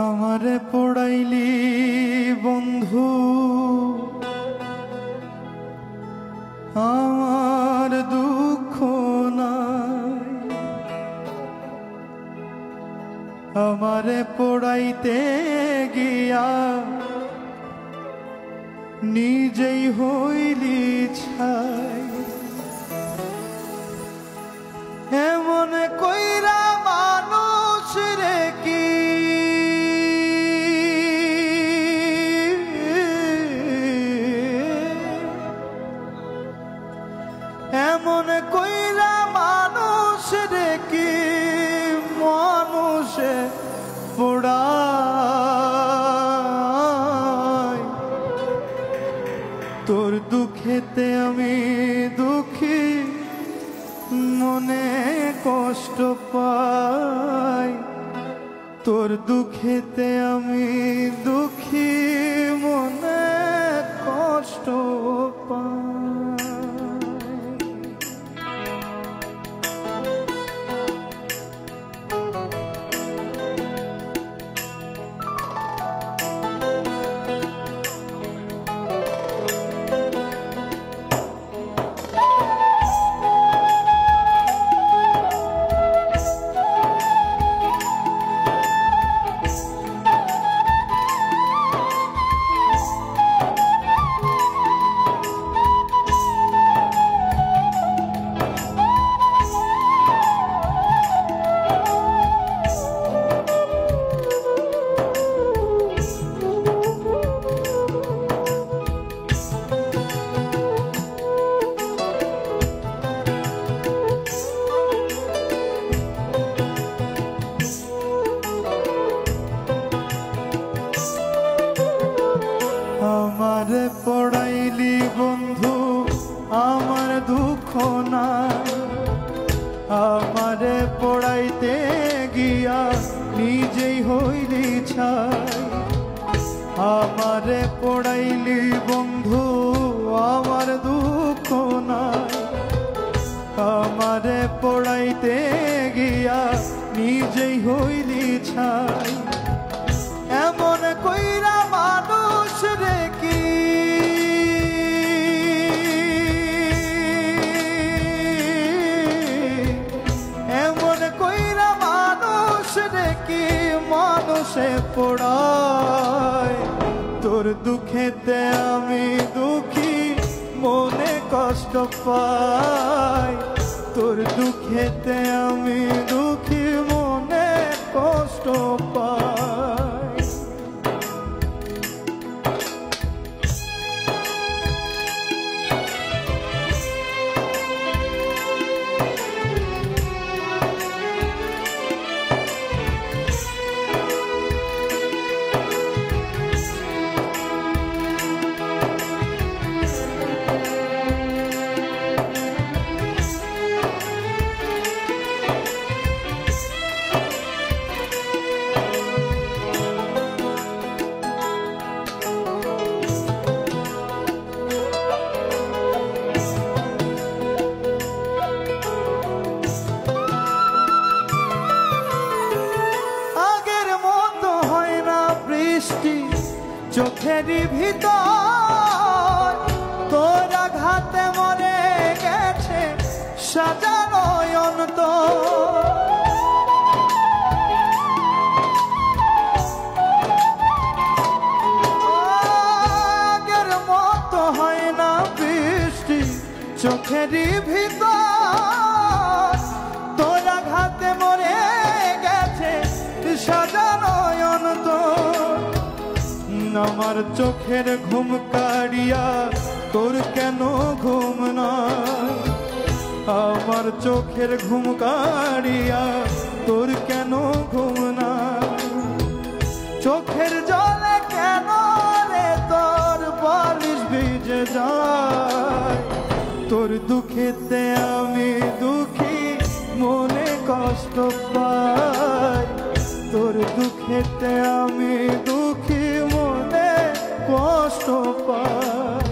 আমারে পড়াইলি বন্ধু আমার দুঃখ নাই, আমারে পড়াইতে গিয়া নিজেই হইলি ছাই। এমন কইরা মানুষ রে কি এমন কইরা মানুষ রে কি মানুষে পোড়ায়। তোর দুঃখেতে আমি দুঃখী, মনে কষ্ট পাই। তোর দুঃখেতে আমি দুঃখী, মনে কষ্ট পাই। আমারে পড়াইলি বন্ধু আমার দুঃখ নাই, আমারে পড়াইতে গিয়া নিজেই হইলি ছাই। আমারে পড়াইলি বন্ধু আমার দুঃখ নাই, আমারে পড়াইতে গিয়া নিজেই হইলি ছাই। এমন কইরা মানুষ রে কি এমন কইরা মানুষ রে কি মানুষে পোড়ায়। তোর দুঃখেতে আমি দুঃখী, মনে কষ্ট পাই। তোর দুঃখেতে আমি দুঃখী, মনে কষ্ট পাই। চোখেরই ভিতর তোর আঘাতে মরে গেছে সাজানো অন্তর। আগের মতো হয় না বৃষ্টি চোখেরই ভিতর তোর আঘাতে মরে গেছে সাজানো অন্তর। আমার চোখের ঘুম কাড়িয়া তোর কেন ঘুম নাই, আমার চোখের ঘুম কাড়িয়া তোর কেন ঘুম নাই। চোখের জলে কেন রে তোর বালিশ ভিজে যায়। তোর দুঃখেতে আমি দুঃখী, মনে কষ্ট পাই। তোর দুঃখেতে আমি দুঃখী, মনে কষ্ট পাই।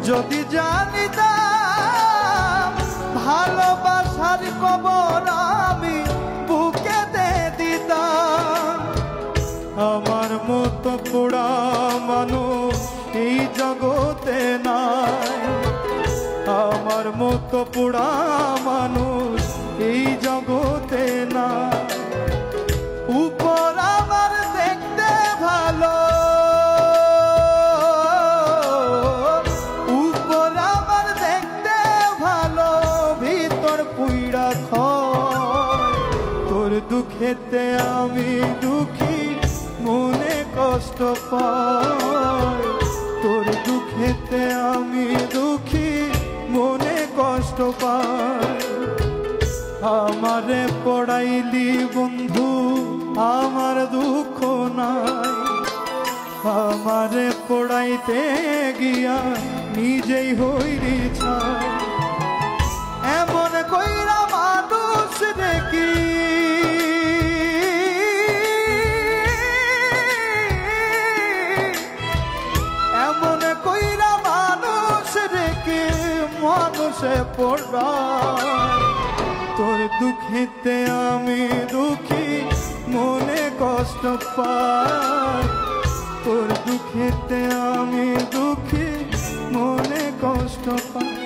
যদি জানিতাম ভালোবাসার কবর আমি বুকেতে দিতাম। আমার মতো পোড়া মানুষ এই জগতে নাই, আমার মতো পোড়া মানুষ এই জগতে নাই। উপর আমার দেখতে ভালো, উপর আমার দেখতে ভালো, ভিতর পুইড়া খয়। তোর দুঃখেতে আমি দুঃখী, মনে কষ্ট পাই। তোর দুঃখেতে আমি দুঃখী, মনে কষ্ট পাই। আমারে পড়াইলি বন্ধু আমার দুঃখ নাই, আমারে পড়াইতে গিয়া নিজেই হইলি ছাই। এমন কইরা মানুষ দেখি এমন কইরা মানুষ দেখি মানুষে পড়ায়। তোর দুঃখেতে আমি দুঃখী, মনে কষ্ট পাই। তোর দুঃখেতে আমি দুঃখী, মনে কষ্ট পাই।